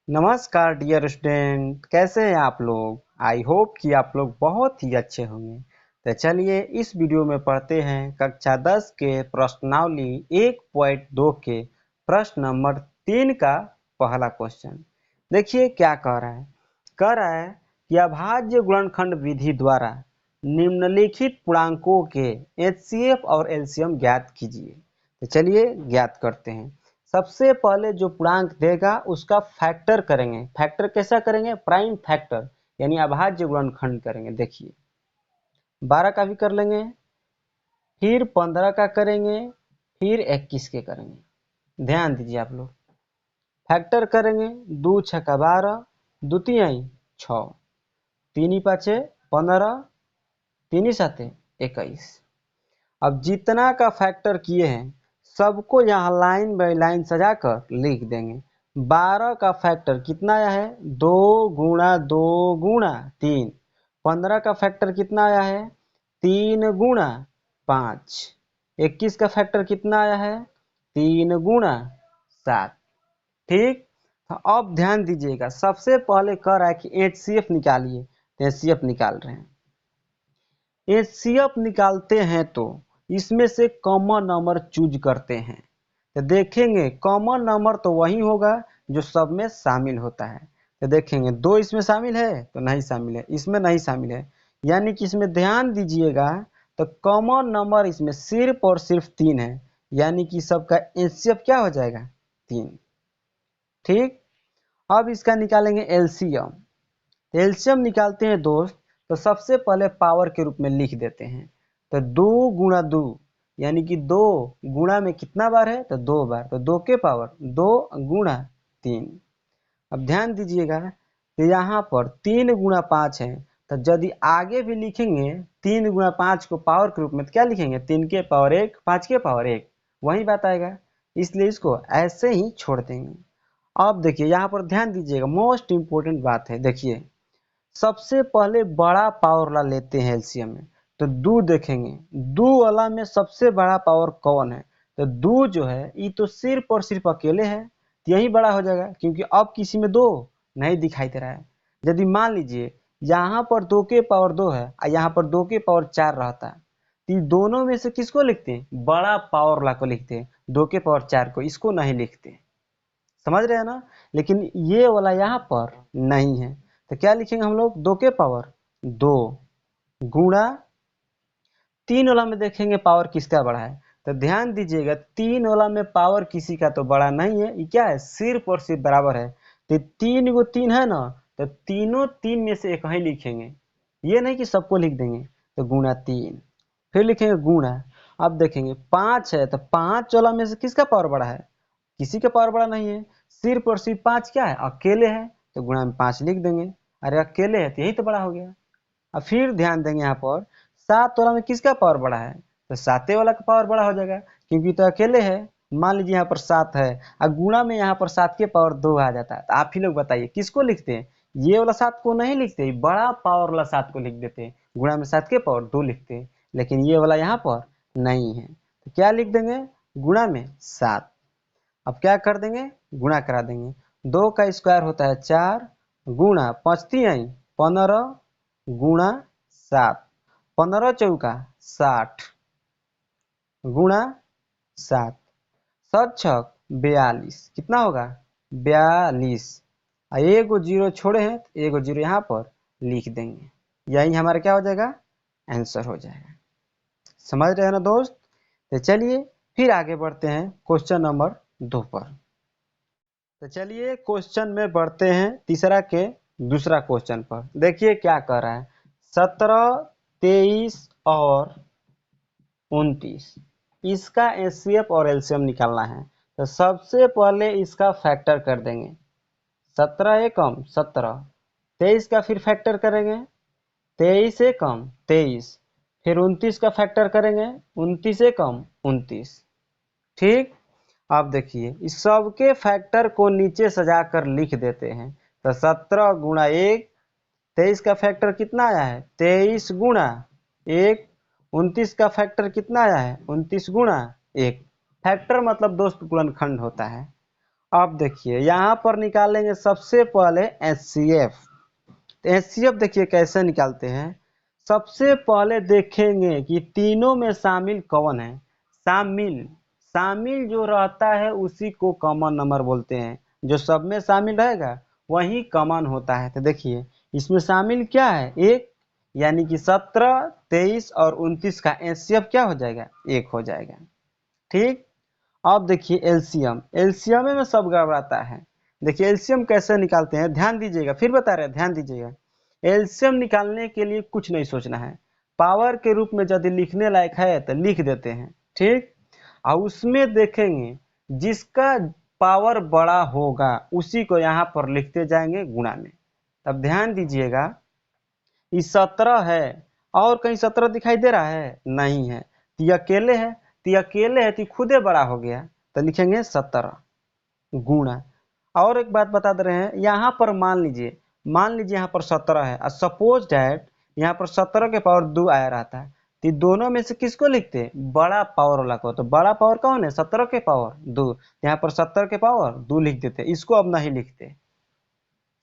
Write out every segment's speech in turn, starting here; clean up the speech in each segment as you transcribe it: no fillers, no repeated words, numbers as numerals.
नमस्कार dear student, कैसे हैं आप लोग। आई होप कि आप लोग बहुत ही अच्छे होंगे। तो चलिए इस वीडियो में पढ़ते हैं कक्षा 10 के प्रश्नावली 1.2 के प्रश्न नंबर 3 का पहला क्वेश्चन। देखिए क्या कह रहा है कि अभाज्य गुणनखंड विधि द्वारा निम्नलिखित पूर्णांकों के एचसीएफ और एलसीएम ज्ञात कीजिए। तो चलिए ज्ञात करते हैं। सबसे पहले जो पूर्णांक देगा उसका फैक्टर करेंगे। फैक्टर कैसा करेंगे? प्राइम फैक्टर यानी अभाज्य गुणनखंड करेंगे। देखिए 12 का भी कर लेंगे, फिर 15 का करेंगे, फिर 21 के करेंगे। ध्यान दीजिए आप लोग, फैक्टर करेंगे। 2 छक्का 12, दो तिहाई 6, 3 पाँचे 15, 3 साते 21। अब जितना का फैक्टर किए हैं सबको यहाँ लाइन बाई लाइन सजाकर लिख देंगे। 12 का फैक्टर कितना आया है? 2 गुणा 2 गुणा 3। 15 का फैक्टर कितना आया है? 3 गुणा 5। 21 का फैक्टर कितना आया है? 3 गुणा 7। ठीक। तो अब ध्यान दीजिएगा, सबसे पहले कह रहा है कि एचसीएफ निकालिए, तो एचसीएफ निकाल रहे हैं। एचसीएफ निकालते हैं तो इसमें से कॉमन नंबर चूज करते हैं। तो देखेंगे कॉमन नंबर तो वही होगा जो सब में शामिल होता है। तो देखेंगे 2 इसमें शामिल है तो नहीं शामिल है, इसमें नहीं शामिल है, यानी कि इसमें ध्यान दीजिएगा तो कॉमन नंबर इसमें सिर्फ और सिर्फ 3 है, यानी कि सबका एचसीएफ क्या हो जाएगा? 3। ठीक। अब इसका निकालेंगे एलसीएम। एलसीएम निकालते हैं दोस्त, तो सबसे पहले पावर के रूप में लिख देते हैं। तो 2 गुणा 2 यानी कि 2 गुणा में कितना बार है? तो 2 बार, तो 2 के पावर 2 गुणा 3। अब ध्यान दीजिएगा, तो यहाँ पर 3 गुणा 5 है, तो यदि आगे भी लिखेंगे 3 गुणा 5 को पावर के रूप में तो क्या लिखेंगे? 3 के पावर 1, 5 के पावर 1, वही बात आएगा, इसलिए इसको ऐसे ही छोड़ देंगे। अब देखिए यहाँ पर ध्यान दीजिएगा, मोस्ट इंपोर्टेंट बात है। देखिए सबसे पहले बड़ा पावर वाला लेते हैं एलसीएम में, तो 2 देखेंगे, 2 वाला में सबसे बड़ा पावर कौन है? तो 2 जो है ये तो सिर्फ और सिर्फ अकेले है, तो यही बड़ा हो जाएगा, क्योंकि अब किसी में 2 नहीं दिखाई दे रहा है। यदि मान लीजिए यहाँ पर 2 के पावर 2 है और यहाँ पर 2 के पावर 4 रहता, तो दोनों में से किसको लिखते हैं? बड़ा पावर वाला को लिखते हैं, 2 के पावर 4 को, इसको नहीं लिखते। समझ रहे हैं ना? लेकिन ये वाला यहाँ पर नहीं है, तो क्या लिखेंगे हम लोग? 2 के पावर 2 गुणा 3 वाला में देखेंगे पावर किसका बड़ा है। तो ध्यान दीजिएगा 3 वाला में पावर किसी का तो बड़ा नहीं है, ये क्या है? सिर्फ और सिर्फ बराबर है। तो 3 को 3 है ना, तो तीनों 3 में से एक ही लिखेंगे, ये नहीं कि सबको लिख देंगे। तो गुणा 3, फिर लिखेंगे गुणा। अब देखेंगे 5 है, तो 5 वाला में से किसका पावर बड़ा है? किसी का पावर बड़ा नहीं है, सिर्फ और सिर्फ 5 क्या है? अकेले है, तो गुणा में 5 लिख देंगे। अरे अकेले है तो यही तो बड़ा हो गया। अब फिर ध्यान देंगे यहाँ पर 7 वाला में किसका पावर बड़ा है? तो 7 वाला का पावर बड़ा हो जाएगा, क्योंकि तो अकेले है। मान लीजिए यहाँ पर 7 है और गुणा में यहाँ पर 7 के पावर 2 आ जाता है, तो आप ही लोग बताइए किसको लिखते हैं? ये वाला 7 को नहीं लिखते, बड़ा पावर वाला 7 को लिख देते हैं, गुणा में 7 के पावर 2 लिखते हैं। लेकिन ये वाला यहाँ पर नहीं है, तो क्या लिख देंगे? गुणा में 7। अब क्या कर देंगे? गुणा करा देंगे। 2 का स्क्वायर होता है 4 गुणा 5 तिहाई 15 गुणा 7, 15 चौका 60 गुणा 7, 7 छक 42, कितना होगा? 42। एगो जीरो छोड़े हैं तो एगो जीरो यहाँ पर लिख देंगे, यही हमारा क्या हो जाएगा? आंसर हो जाएगा। समझ रहे हैं ना दोस्त? तो चलिए फिर आगे बढ़ते हैं क्वेश्चन नंबर 2 पर। तो चलिए क्वेश्चन में बढ़ते हैं तीसरा के दूसरा क्वेश्चन पर। देखिए क्या कर रहा है, 17, 23 और 29, इसका एचसीएफ और एलसीएम निकालना है। तो सबसे पहले इसका फैक्टर कर देंगे। 17 एकम 17, 23 का फिर फैक्टर करेंगे, 23 एकम 23, फिर 29 का फैक्टर करेंगे, 29 एकम 29। ठीक। अब देखिए इस सबके फैक्टर को नीचे सजा कर लिख देते हैं। तो 17 गुणा 1, 23 का फैक्टर कितना आया है? 23 गुणा 1, 29 का फैक्टर कितना आया है? 29 गुणा 1। फैक्टर मतलब दोस्त गुणनखंड होता है। अब देखिए यहाँ पर निकालेंगे सबसे पहले HCF। तो HCF देखिए कैसे निकालते हैं। सबसे पहले देखेंगे कि तीनों में शामिल कौन है। शामिल शामिल जो रहता है उसी को कॉमन नंबर बोलते हैं। जो सब में शामिल रहेगा वही कॉमन होता है। तो देखिए इसमें शामिल क्या है, एक, यानी कि 17, 23 और 29 का HCF क्या हो जाएगा, एक हो जाएगा। ठीक। अब देखिए एलसीएम, एलसीएम में सब गड़बड़ाता है। देखिए एलसीएम कैसे निकालते हैं, ध्यान दीजिएगा, फिर बता रहे हैं, ध्यान दीजिएगा। एलसीएम निकालने के लिए कुछ नहीं सोचना है, पावर के रूप में यदि लिखने लायक है तो लिख देते हैं। ठीक। और उसमें देखेंगे जिसका पावर बड़ा होगा उसी को यहाँ पर लिखते जाएंगे गुणा में। तब ध्यान दीजिएगा, ये 17 है और कहीं 17 दिखाई दे रहा है, नहीं है। तो ये अकेले है, तो ये अकेले है तो खुदे बड़ा हो गया, तो लिखेंगे 17 गुणा। और एक बात बता दे रहे हैं, यहाँ पर मान लीजिए यहाँ पर 17 है और सपोज डैट यहाँ पर 17 के पावर 2 आया रहता है, तो दोनों में से किसको लिखते, बड़ा पावर वाला को। तो बड़ा पावर कौन है, 17 के पावर 2, यहाँ पर 17 के पावर 2 लिख देते, इसको अब नहीं लिखते।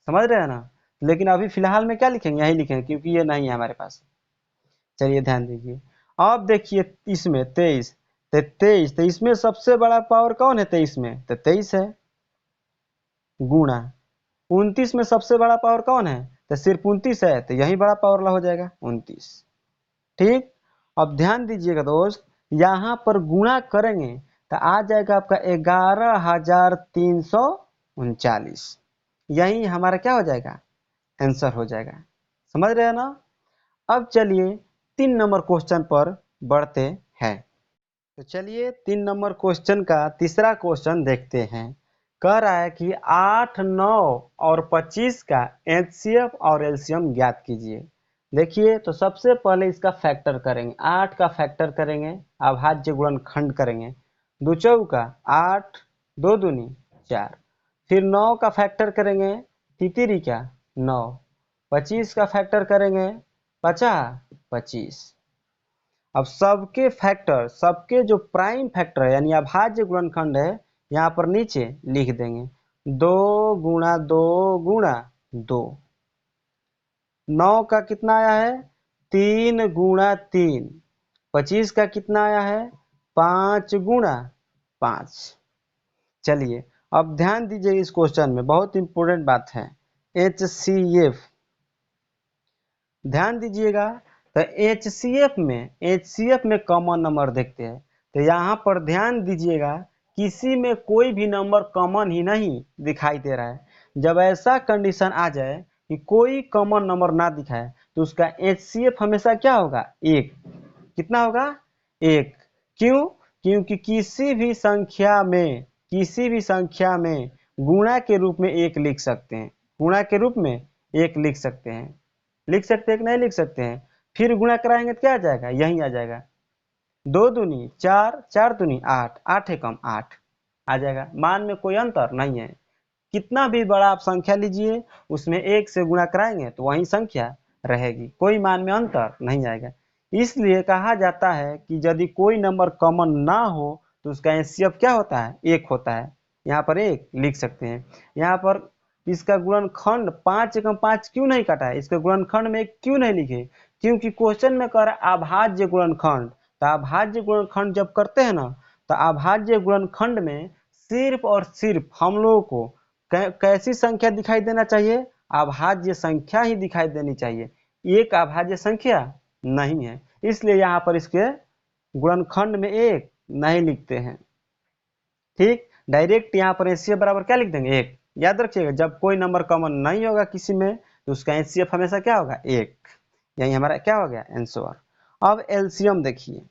समझ रहे हैं ना। लेकिन अभी फिलहाल में क्या लिखेंगे, यही लिखेंगे क्योंकि ये नहीं है हमारे पास। चलिए ध्यान दीजिए। अब देखिए इसमें 23, तो 23, तो इसमें सबसे बड़ा पावर कौन है, 23 में, तो 23 है गुणा। 29 में सबसे बड़ा पावर कौन है, तो सिर्फ 29 है, तो यही बड़ा पावर वाला हो जाएगा 29। ठीक। अब ध्यान दीजिएगा दोस्त, यहाँ पर गुणा करेंगे तो आ जाएगा आपका 11,339। यही हमारा क्या हो जाएगा, आंसर हो जाएगा। समझ रहे हैं ना। अब चलिए 3 नंबर क्वेश्चन पर बढ़ते हैं। तो चलिए 3 नंबर क्वेश्चन का तीसरा क्वेश्चन देखते हैं। कह रहा है कि 8, 9 और 25 का HCF और एलसीएम ज्ञात कीजिए। देखिए तो सबसे पहले इसका फैक्टर करेंगे, 8 का फैक्टर करेंगे, अभाज्य गुणनखंड करेंगे, 2 चौका 8, 2 दूनी 4। फिर 9 का फैक्टर करेंगे, तितिरी का 9। 25 का फैक्टर करेंगे, 50 25। अब सबके फैक्टर, सबके जो प्राइम फैक्टर है यानी अभाज्य गुणनखंड है, यहाँ पर नीचे लिख देंगे, 2 गुणा 2 गुणा 2। 9 का कितना आया है, 3 गुणा 3। 25 का कितना आया है, 5 गुणा 5। चलिए अब ध्यान दीजिए, इस क्वेश्चन में बहुत इंपॉर्टेंट बात है, HCF। ध्यान दीजिएगा, तो HCF में कॉमन नंबर देखते हैं। तो यहाँ पर ध्यान दीजिएगा, किसी में कोई भी नंबर कॉमन ही नहीं दिखाई दे रहा है। जब ऐसा कंडीशन आ जाए कि कोई कॉमन नंबर ना दिखाए तो उसका HCF हमेशा क्या होगा, एक। कितना होगा, एक। क्यों, क्योंकि किसी भी संख्या में गुणा के रूप में एक लिख सकते हैं, गुणा के रूप में एक लिख सकते हैं, लिख सकते हैं कि नहीं लिख सकते हैं। फिर गुणा कराएंगे तो क्या आ जाएगा, यही आ जाएगा, 2 दूनी 4, 4 दूनी 8, 8 एकम 8 आ जाएगा। मान में कोई अंतर नहीं है, कितना भी बड़ा आप संख्या लीजिए उसमें 1 से गुणा कराएंगे तो वही संख्या रहेगी, कोई मान में अंतर नहीं आएगा। इसलिए कहा जाता है कि यदि कोई नंबर कॉमन ना हो तो उसका HCF क्या होता है, एक होता है। यहाँ पर एक लिख सकते हैं। यहाँ पर इसका गुणनखंड 5 एकम 5 क्यों नहीं काटा है, इसके गुणनखंड में एक क्यों नहीं लिखे, क्योंकि क्वेश्चन में कह रहा है अभाज्य गुणनखंड। तो अभाज्य गुणनखंड जब करते हैं ना, तो अभाज्य गुणनखंड में सिर्फ और सिर्फ हम लोगों को कैसी संख्या दिखाई देना चाहिए, अभाज्य संख्या ही दिखाई देनी चाहिए, एक अभाज्य संख्या नहीं है। इसलिए यहाँ पर इसके गुणनखंड में एक नहीं लिखते हैं। ठीक, डायरेक्ट यहाँ पर HCF बराबर क्या लिख देंगे, एक। याद रखिएगा, जब कोई नंबर कॉमन नहीं होगा किसी में तो उसका HCF हमेशा क्या होगा, एक। यही हमारा क्या हो गया, आंसर। अब एलसीएम देखिए,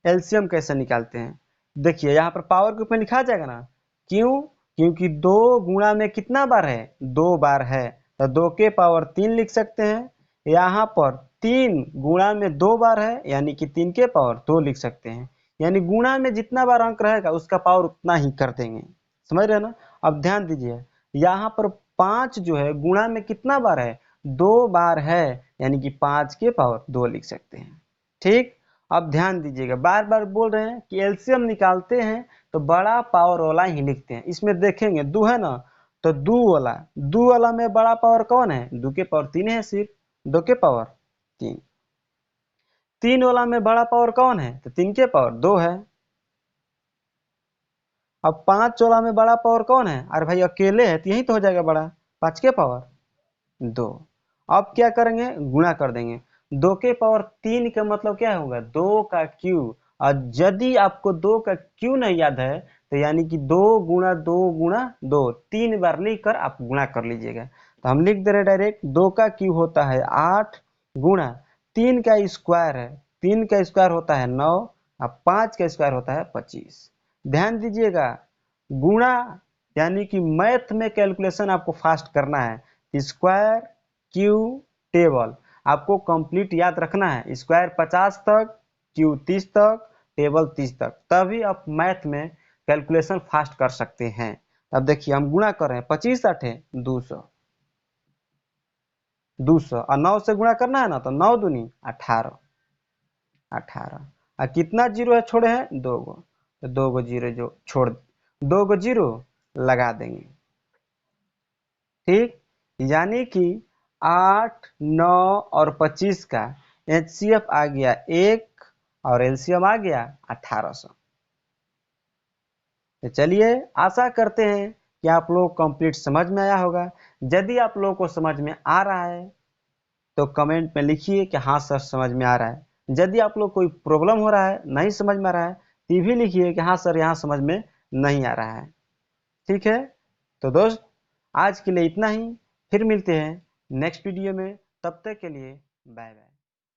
एलसीएम कैसे निकालते हैं। देखिए यहाँ पर पावर के रूप में लिखा जाएगा ना, क्यों, क्योंकि 2 गुणा में कितना बार है, 2 बार है, तो 2 के पावर 3 लिख सकते हैं। यहाँ पर 3 गुणा में 2 बार है यानी कि 3 के पावर 2 लिख सकते हैं। यानी गुणा में जितना बार अंक रहेगा उसका पावर उतना ही कर देंगे। समझ रहे हैं ना। अब ध्यान दीजिए, यहाँ पर 5 जो है गुणा में कितना बार है, 2 बार है, यानी कि 5 के पावर 2 लिख सकते हैं। ठीक। अब ध्यान दीजिएगा, बार बार बोल रहे हैं कि एलसीएम निकालते हैं तो बड़ा पावर वाला ही लिखते हैं। इसमें देखेंगे दो है ना, तो दो वाला में बड़ा पावर कौन है? 2 के पावर 3 है, सिर्फ 2 के पावर 3। 3 वाला में बड़ा पावर कौन है? तो 3 के पावर 2 है। अब 5 वाला में बड़ा पावर कौन है? अरे भाई अकेले है तो यही तो हो जाएगा बड़ा, 5 के पावर 2। अब क्या करेंगे? गुणा कर देंगे। 2 के पावर 3 का मतलब क्या होगा? 2 का क्यूब। और यदि आपको 2 का क्यूब नहीं याद है तो यानी कि 2 गुणा 2 गुणा 2, 3 बार लिखकर आप गुणा कर लीजिएगा। तो हम लिख दे रहे डायरेक्ट, 2 का क्यूब होता है 8 गुणा 3 का स्क्वायर है, 3 का स्क्वायर होता है 9 और 5 का स्क्वायर होता है 25। ध्यान दीजिएगा, गुणा यानी कि मैथ में कैलकुलेशन आपको फास्ट करना है। स्क्वायर क्यूब टेबल आपको कंप्लीट याद रखना है। स्क्वायर 50 तक, क्यूब 30 तक, टेबल 30 तक, तभी आप मैथ में कैलकुलेशन फास्ट कर सकते हैं। अब देखिए हम गुणा कर रहे हैं, 25 8 200, 200 और 9 से गुणा करना है ना, तो 9 दूनी 18, 18 और कितना जीरो है छोड़े हैं? 2 गो, तो 2 गो जीरो जो छोड़, 2 गो जीरो लगा देंगे। ठीक, यानी कि 8, 9 और 25 का एचसीएफ आ गया 1 और एलसीएम आ गया 1800। तो चलिए आशा करते हैं कि आप लोग कंप्लीट समझ में आया होगा। यदि आप लोगों को समझ में आ रहा है तो कमेंट में लिखिए कि हाँ सर समझ में आ रहा है। यदि आप लोग कोई प्रॉब्लम हो रहा है, नहीं समझ में आ रहा है, तो भी लिखिए कि हाँ सर यहाँ समझ में नहीं आ रहा है। ठीक है, तो दोस्त आज के लिए इतना ही, फिर मिलते हैं नेक्स्ट वीडियो में। तब तक के लिए बाय बाय।